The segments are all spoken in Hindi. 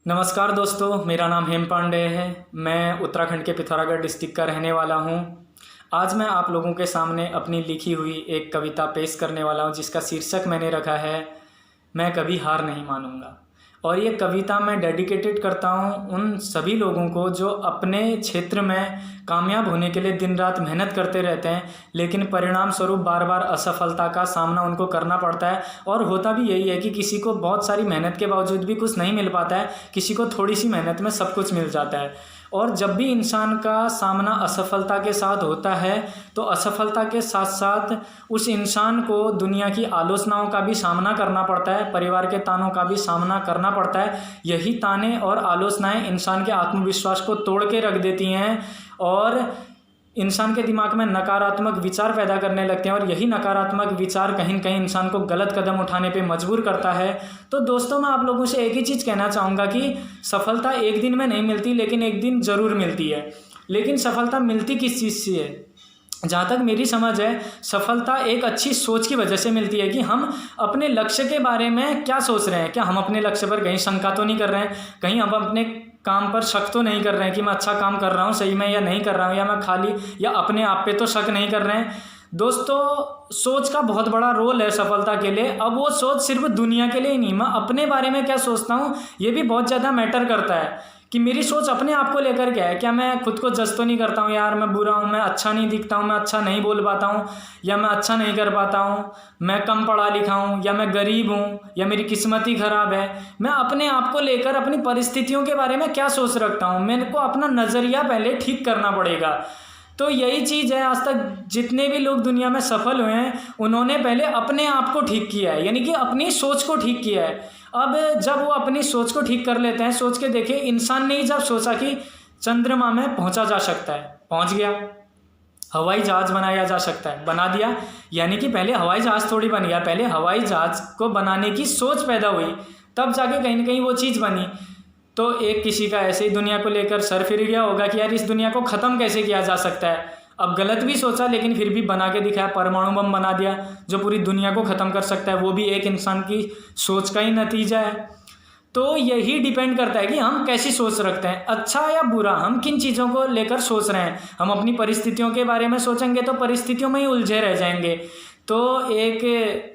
नमस्कार दोस्तों, मेरा नाम हेम पांडे है। मैं उत्तराखंड के पिथौरागढ़ डिस्ट्रिक्ट का रहने वाला हूँ। आज मैं आप लोगों के सामने अपनी लिखी हुई एक कविता पेश करने वाला हूँ, जिसका शीर्षक मैंने रखा है मैं कभी हार नहीं मानूंगा। और ये कविता मैं डेडिकेटेड करता हूँ उन सभी लोगों को जो अपने क्षेत्र में कामयाब होने के लिए दिन रात मेहनत करते रहते हैं, लेकिन परिणाम स्वरूप बार बार असफलता का सामना उनको करना पड़ता है। और होता भी यही है कि किसी को बहुत सारी मेहनत के बावजूद भी कुछ नहीं मिल पाता है, किसी को थोड़ी सी मेहनत में सब कुछ मिल जाता है। और जब भी इंसान का सामना असफलता के साथ होता है, तो असफलता के साथ साथ उस इंसान को दुनिया की आलोचनाओं का भी सामना करना पड़ता है, परिवार के तानों का भी सामना करना पड़ता है। यही ताने और आलोचनाएं इंसान के आत्मविश्वास को तोड़ के रख देती हैं और इंसान के दिमाग में नकारात्मक विचार पैदा करने लगते हैं। और यही नकारात्मक विचार कहीं न कहीं इंसान को गलत कदम उठाने पे मजबूर करता है। तो दोस्तों, मैं आप लोगों से एक ही चीज़ कहना चाहूँगा कि सफलता एक दिन में नहीं मिलती, लेकिन एक दिन ज़रूर मिलती है। लेकिन सफलता मिलती किस चीज़ से है? जहाँ तक मेरी समझ है, सफलता एक अच्छी सोच की वजह से मिलती है कि हम अपने लक्ष्य के बारे में क्या सोच रहे हैं। क्या हम अपने लक्ष्य पर कहीं शंका तो नहीं कर रहे हैं, कहीं हम अपने काम पर शक तो नहीं कर रहे हैं कि मैं अच्छा काम कर रहा हूँ सही में या नहीं कर रहा हूँ, या मैं खाली या अपने आप पे तो शक नहीं कर रहे हैं। दोस्तों, सोच का बहुत बड़ा रोल है सफलता के लिए। अब वो सोच सिर्फ दुनिया के लिए ही नहीं, मैं अपने बारे में क्या सोचता हूँ ये भी बहुत ज़्यादा मैटर करता है कि मेरी सोच अपने आप को लेकर क्या है। क्या मैं खुद को जज तो नहीं करता हूँ, यार मैं बुरा हूँ, मैं अच्छा नहीं दिखता हूँ, मैं अच्छा नहीं बोल पाता हूँ, या मैं अच्छा नहीं कर पाता हूँ, मैं कम पढ़ा लिखा हूँ, या मैं गरीब हूँ, या मेरी किस्मत ही ख़राब है। मैं अपने आप को लेकर अपनी परिस्थितियों के बारे में क्या सोच रखता हूँ, मेरे को अपना नज़रिया पहले ठीक करना पड़ेगा। तो यही चीज़ है, आज तक जितने भी लोग दुनिया में सफल हुए हैं उन्होंने पहले अपने आप को ठीक किया है, यानी कि अपनी सोच को ठीक किया है। अब जब वो अपनी सोच को ठीक कर लेते हैं, सोच के देखिए, इंसान ने ही जब सोचा कि चंद्रमा में पहुंचा जा सकता है, पहुंच गया। हवाई जहाज़ बनाया जा सकता है, बना दिया। यानी कि पहले हवाई जहाज़ थोड़ी बन गया, पहले हवाई जहाज़ को बनाने की सोच पैदा हुई, तब जाके कहीं ना कहीं वो चीज़ बनी। तो एक किसी का ऐसे ही दुनिया को लेकर सर फिर गया होगा कि यार इस दुनिया को ख़त्म कैसे किया जा सकता है। अब गलत भी सोचा, लेकिन फिर भी बना के दिखाया, परमाणु बम बना दिया जो पूरी दुनिया को ख़त्म कर सकता है। वो भी एक इंसान की सोच का ही नतीजा है। तो यही डिपेंड करता है कि हम कैसी सोच रखते हैं, अच्छा या बुरा, हम किन चीज़ों को लेकर सोच रहे हैं। हम अपनी परिस्थितियों के बारे में सोचेंगे तो परिस्थितियों में ही उलझे रह जाएंगे। तो एक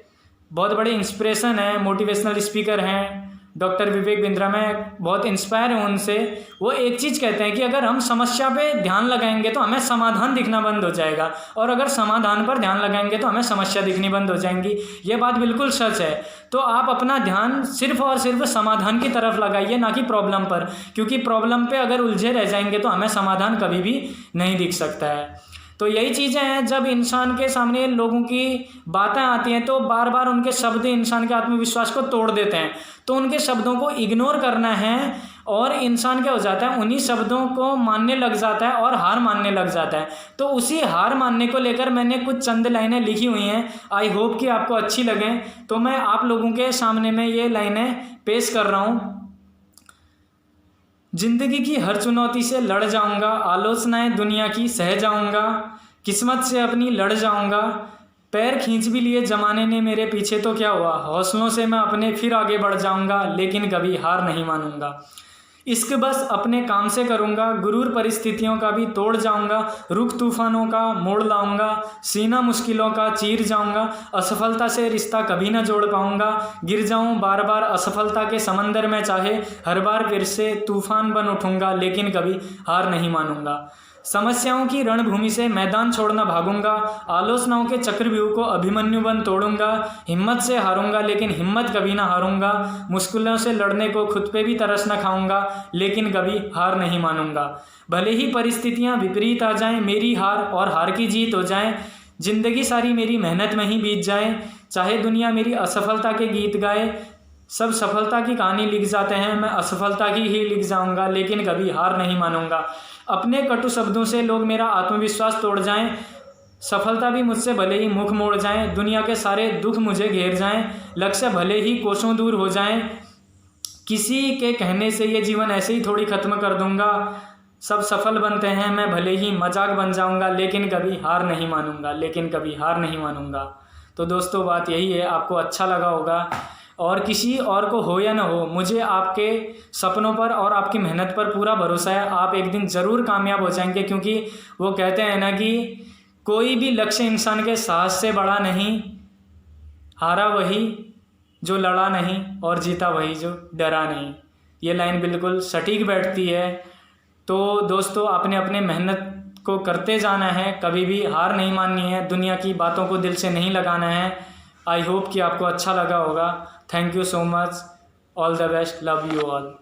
बहुत बड़े इंस्पिरेशन है, मोटिवेशनल स्पीकर हैं डॉक्टर विवेक बिंद्रा। मैं बहुत इंस्पायर हूँ उनसे। वो एक चीज़ कहते हैं कि अगर हम समस्या पे ध्यान लगाएंगे तो हमें समाधान दिखना बंद हो जाएगा, और अगर समाधान पर ध्यान लगाएंगे तो हमें समस्या दिखनी बंद हो जाएंगी। ये बात बिल्कुल सच है। तो आप अपना ध्यान सिर्फ और सिर्फ समाधान की तरफ लगाइए, ना कि प्रॉब्लम पर, क्योंकि प्रॉब्लम पे अगर उलझे रह जाएंगे तो हमें समाधान कभी भी नहीं दिख सकता है। तो यही चीज़ें हैं, जब इंसान के सामने लोगों की बातें आती हैं तो बार बार उनके शब्द इंसान के आत्मविश्वास को तोड़ देते हैं। तो उनके शब्दों को इग्नोर करना है, और इंसान क्या हो जाता है, उन्हीं शब्दों को मानने लग जाता है और हार मानने लग जाता है। तो उसी हार मानने को लेकर मैंने कुछ चंद लाइनें लिखी हुई हैं। आई होप कि आपको अच्छी लगें, तो मैं आप लोगों के सामने में ये लाइनें पेश कर रहा हूँ। जिंदगी की हर चुनौती से लड़ जाऊंगा, आलोचनाएं दुनिया की सह जाऊंगा, किस्मत से अपनी लड़ जाऊंगा, पैर खींच भी लिए जमाने ने मेरे पीछे तो क्या हुआ, हौसलों से मैं अपने फिर आगे बढ़ जाऊंगा, लेकिन कभी हार नहीं मानूंगा। इश्क बस अपने काम से करूंगा, गुरूर परिस्थितियों का भी तोड़ जाऊंगा, रुख तूफानों का मोड़ लाऊंगा, सीना मुश्किलों का चीर जाऊंगा, असफलता से रिश्ता कभी ना जोड़ पाऊंगा, गिर जाऊं बार बार असफलता के समंदर में, चाहे हर बार फिर से तूफान बन उठूंगा, लेकिन कभी हार नहीं मानूंगा। समस्याओं की रणभूमि से मैदान छोड़ना भागूंगा, आलोचनाओं के चक्रव्यूह को अभिमन्यु बन तोड़ूंगा, हिम्मत से हारूंगा लेकिन हिम्मत कभी ना हारूंगा, मुश्किलों से लड़ने को खुद पे भी तरस न खाऊंगा, लेकिन कभी हार नहीं मानूंगा। भले ही परिस्थितियां विपरीत आ जाएं, मेरी हार और हार की जीत हो जाए, जिंदगी सारी मेरी मेहनत में ही बीत जाए, चाहे दुनिया मेरी असफलता के गीत गाए, सब सफलता की कहानी लिख जाते हैं, मैं असफलता की ही लिख जाऊंगा, लेकिन कभी हार नहीं मानूंगा। अपने कटु शब्दों से लोग मेरा आत्मविश्वास तोड़ जाएं, सफलता भी मुझसे भले ही मुख मोड़ जाएं, दुनिया के सारे दुख मुझे घेर जाएं, लक्ष्य भले ही कोसों दूर हो जाएं, किसी के कहने से ये जीवन ऐसे ही थोड़ी खत्म कर दूंगा, सब सफल बनते हैं, मैं भले ही मजाक बन जाऊंगा, लेकिन कभी हार नहीं मानूंगा, लेकिन कभी हार नहीं मानूंगा। तो दोस्तों, बात यही है, आपको अच्छा लगा होगा। और किसी और को हो या ना हो, मुझे आपके सपनों पर और आपकी मेहनत पर पूरा भरोसा है। आप एक दिन ज़रूर कामयाब हो जाएंगे, क्योंकि वो कहते हैं ना कि कोई भी लक्ष्य इंसान के साहस से बड़ा नहीं। हारा वही जो लड़ा नहीं और जीता वही जो डरा नहीं। ये लाइन बिल्कुल सटीक बैठती है। तो दोस्तों, आपने अपने मेहनत को करते जाना है, कभी भी हार नहीं माननी है, दुनिया की बातों को दिल से नहीं लगाना है। आई होप कि आपको अच्छा लगा होगा। Thank you so much. All the best. Love you all.